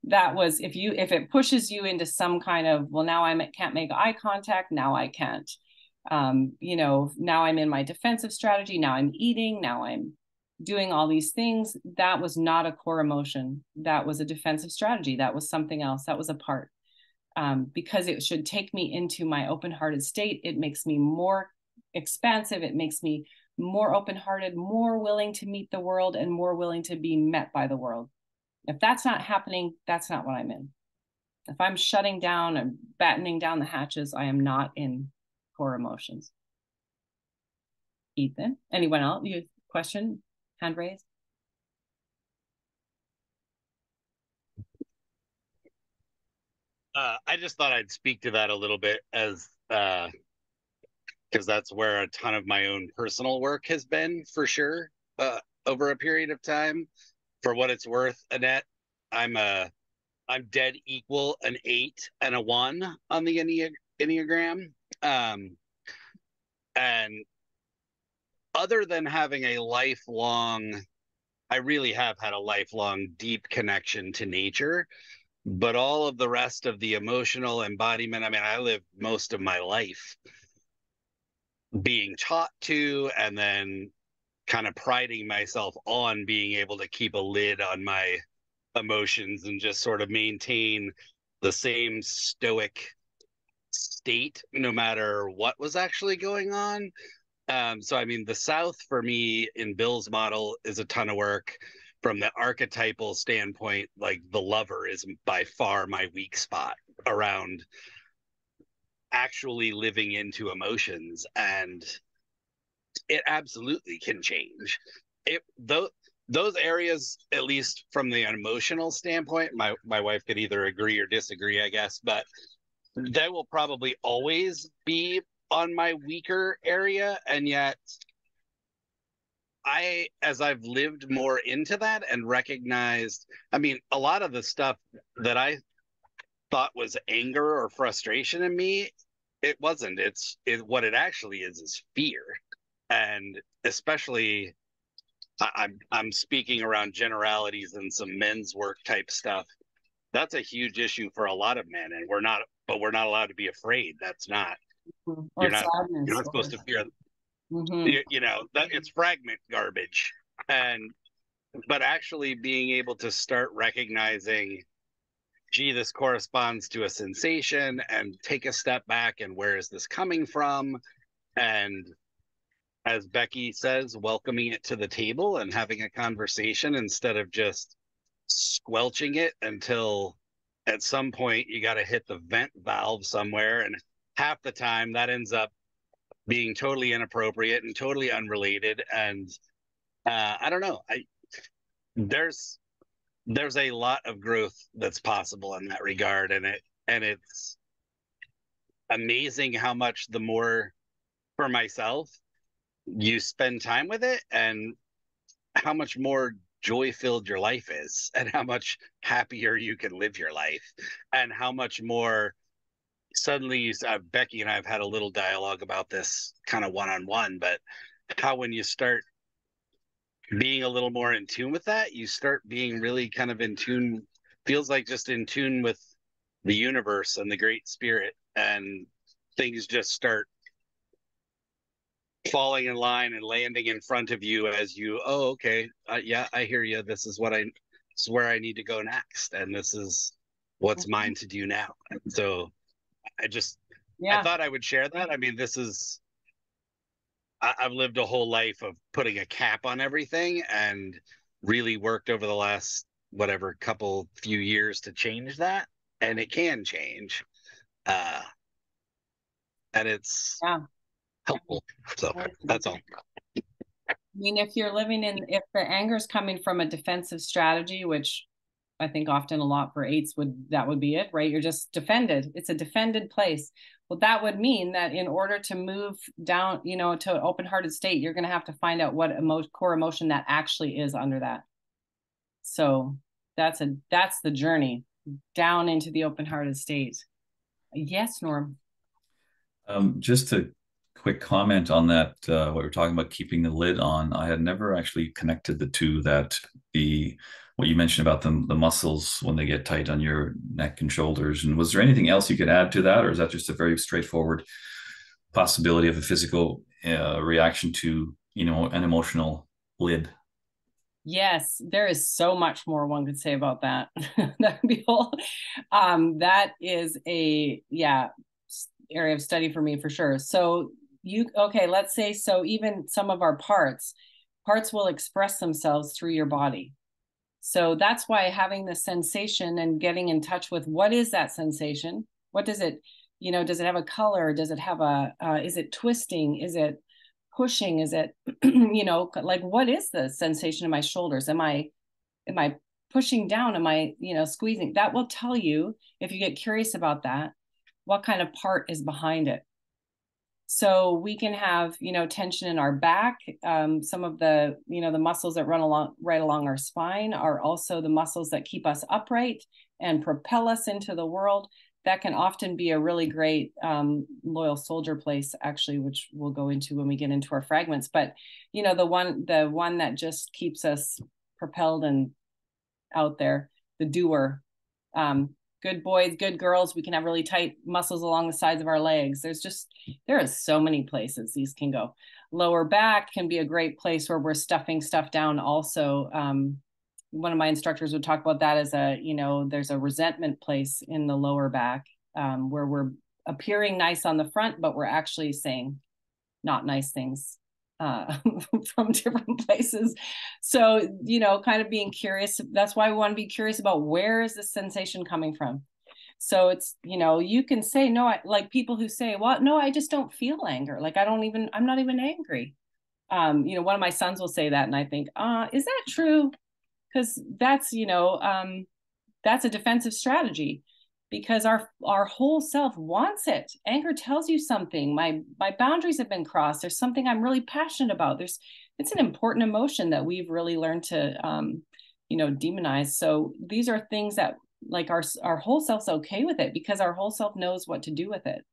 That was, if it pushes you into some kind of, well, now I can't make eye contact, now I can't. You know, now I'm in my defensive strategy, now I'm eating, now I'm doing all these things. That was not a core emotion. That was a defensive strategy. That was something else. That was a part. Because it should take me into my open-hearted state. It makes me more expansive. It makes me more open-hearted, more willing to meet the world, and more willing to be met by the world. If that's not happening, that's not what I'm in. If I'm shutting down and battening down the hatches, I am not in core emotions. Ethan, anyone else? You question? Hand raised? I just thought I'd speak to that a little bit as because that's where a ton of my own personal work has been, for sure, over a period of time. For what it's worth, Annette, I'm dead equal an 8 and a 1 on the Enneagram. And other than having I really have had a lifelong deep connection to nature, but all of the rest of the emotional embodiment, I mean, I lived most of my life being taught to, and then kind of priding myself on being able to keep a lid on my emotions and just sort of maintain the same stoic state no matter what was actually going on. So I mean, the South for me in Bill's model is a ton of work. From the archetypal standpoint, like the lover is by far my weak spot around actually living into emotions, and it absolutely can change. Those areas, at least from the emotional standpoint, my wife could either agree or disagree, I guess, but that will probably always be on my weaker area. And yet as I've lived more into that and recognized, I mean, a lot of the stuff that I thought was anger or frustration in me, it wasn't. What it actually is fear. And especially I'm speaking around generalities and some men's work type stuff. That's a huge issue for a lot of men, and we're not allowed to be afraid. That's not. You're not supposed to fear. You know, that it's fragment garbage. But actually being able to start recognizing, gee, this corresponds to a sensation, and take a step back and where is this coming from, and as Becky says, welcoming it to the table and having a conversation instead of just squelching it until at some point you got to hit the vent valve somewhere. And half the time that ends up being totally inappropriate and totally unrelated. And I don't know. There's a lot of growth that's possible in that regard, and it's amazing how much the more for myself you spend time with it, and how much more joy filled your life is, and how much happier you can live your life, and how much more suddenly Becky and I have had a little dialogue about this kind of one-on-one, but how when you start being a little more in tune with that, you start being really kind of in tune, feels like just in tune with the universe and the great spirit, and things just start falling in line and landing in front of you as you, oh, okay, yeah, I hear you. This is where I need to go next, and this is what's mine to do now. And so I thought I would share that. I mean, I've lived a whole life of putting a cap on everything, and really worked over the last few years to change that, and it can change, and it's helpful. So that's all. I mean, if the anger is coming from a defensive strategy, which I think often a lot for eights that would be it, right? You're just defended. It's a defended place. Well, that would mean that in order to move down, to an open-hearted state, you're going to have to find out what core emotion that actually is under that. So that's the journey down into the open-hearted state. Yes, Norm. Just a quick comment on that, what we're talking about, keeping the lid on. I had never actually connected the two, that what you mentioned about the muscles when they get tight on your neck and shoulders. And was there anything else you could add to that, or is that just a very straightforward possibility of a physical reaction to, an emotional lid? Yes, there is so much more one could say about that. That would be whole. That is a area of study for me for sure. So let's say, so even some of our parts will express themselves through your body. So that's why having the sensation and getting in touch with what is that sensation? What does it, does it have a color? Does it have is it twisting? Is it pushing? Is it, like, what is the sensation in my shoulders? Am I pushing down? Am I, squeezing? That will tell you, if you get curious about that, what kind of part is behind it. So we can have, tension in our back. Some of the, the muscles that run right along our spine are also the muscles that keep us upright and propel us into the world. That can often be a really great loyal soldier place, actually, which we'll go into when we get into our fragments. But, the one that just keeps us propelled and out there, the doer. Good boys, good girls, we can have really tight muscles along the sides of our legs. There are so many places these can go. Lower back can be a great place where we're stuffing stuff down also. One of my instructors would talk about that as there's a resentment place in the lower back, where we're appearing nice on the front, but we're actually saying not nice things from different places. So, kind of being curious. That's why we want to be curious about where is this sensation coming from. So it's, you can say, no, like people who say, well, no, I just don't feel anger. Like, I'm not even angry. One of my sons will say that. And I think, is that true? Because that's, that's a defensive strategy, because our whole self wants it. Anger tells you something. My boundaries have been crossed. There's something I'm really passionate about. It's an important emotion that we've really learned to, demonize. So these are things that, like, our whole self's okay with it, because our whole self knows what to do with it,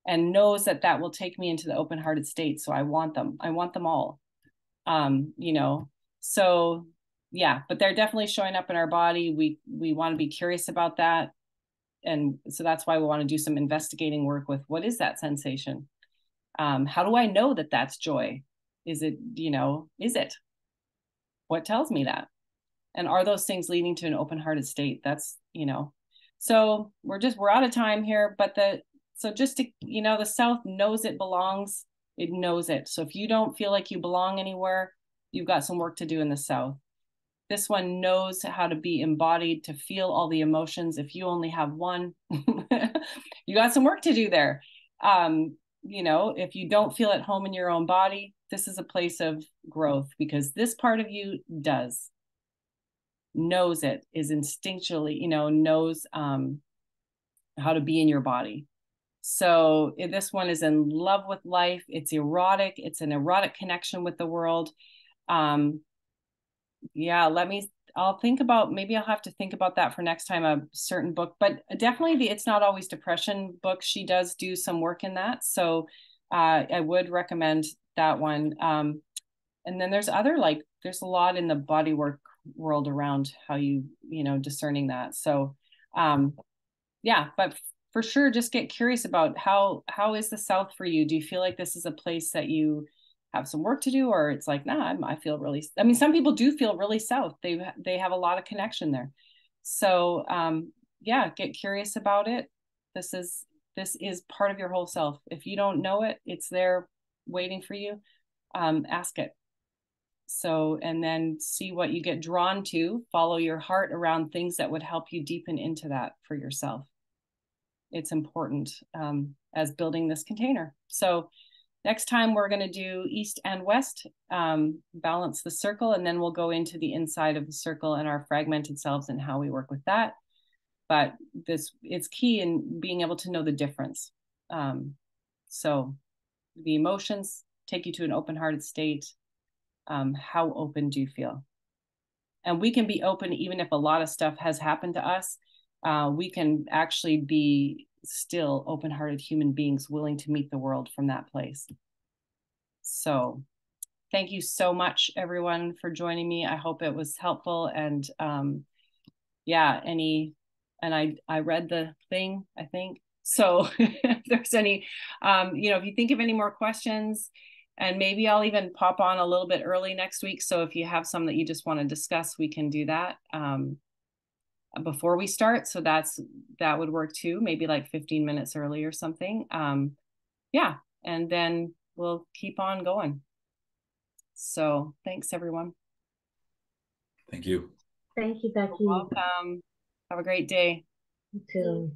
and knows that will take me into the open-hearted state. So I want them all, so yeah, but they're definitely showing up in our body. We want to be curious about that. And so that's why we want to do some investigating work with, what is that sensation? How do I know that that's joy? Is it, is it? What tells me that? And are those things leading to an open-hearted state? That's, so we're out of time here, but so just to, the South knows it belongs It knows it. So if you don't feel like you belong anywhere, you've got some work to do in the South. This one knows how to be embodied, to feel all the emotions. If you only have one, you got some work to do there. You know, if you don't feel at home in your own body, this is a place of growth, because this part of you knows it, is instinctually, you know, knows how to be in your body. So this one is in love with life. It's erotic. It's an erotic connection with the world. Yeah, I'll think about, maybe I'll have to think about that for next time, a certain book, but definitely the It's Not Always Depression book. She does do some work in that. So I would recommend that one. And then there's other, like, there's a lot in the bodywork world around how you know, discerning that. So yeah, but for sure, just get curious about how is the South for you? Do you feel like this is a place that you have some work to do, or it's like, nah, I feel really, I mean, some people do feel really South. They have a lot of connection there. So yeah, get curious about it. This is part of your whole self. If you don't know it, it's there waiting for you. Ask it. So, and then see what you get drawn to. Follow your heart around things that would help you deepen into that for yourself. It's important as building this container. So next time we're going to do East and West, balance the circle, and then we'll go into the inside of the circle and our fragmented selves and how we work with that. But it's key in being able to know the difference. So the emotions take you to an open-hearted state. How open do you feel? And we can be open even if a lot of stuff has happened to us. We can actually be still open-hearted human beings willing to meet the world from that place. So thank you so much, everyone, for joining me. I hope it was helpful. And yeah, I read the thing, I think. So if there's any, you know, if you think of any more questions, and maybe I'll even pop on a little bit early next week. So if you have some that you just want to discuss, we can do that before we start. So that would work too. Maybe like 15 minutes early or something. Yeah. And then we'll keep on going. So thanks, everyone. Thank you. Thank you, Becky. You're welcome. Have a great day. You too.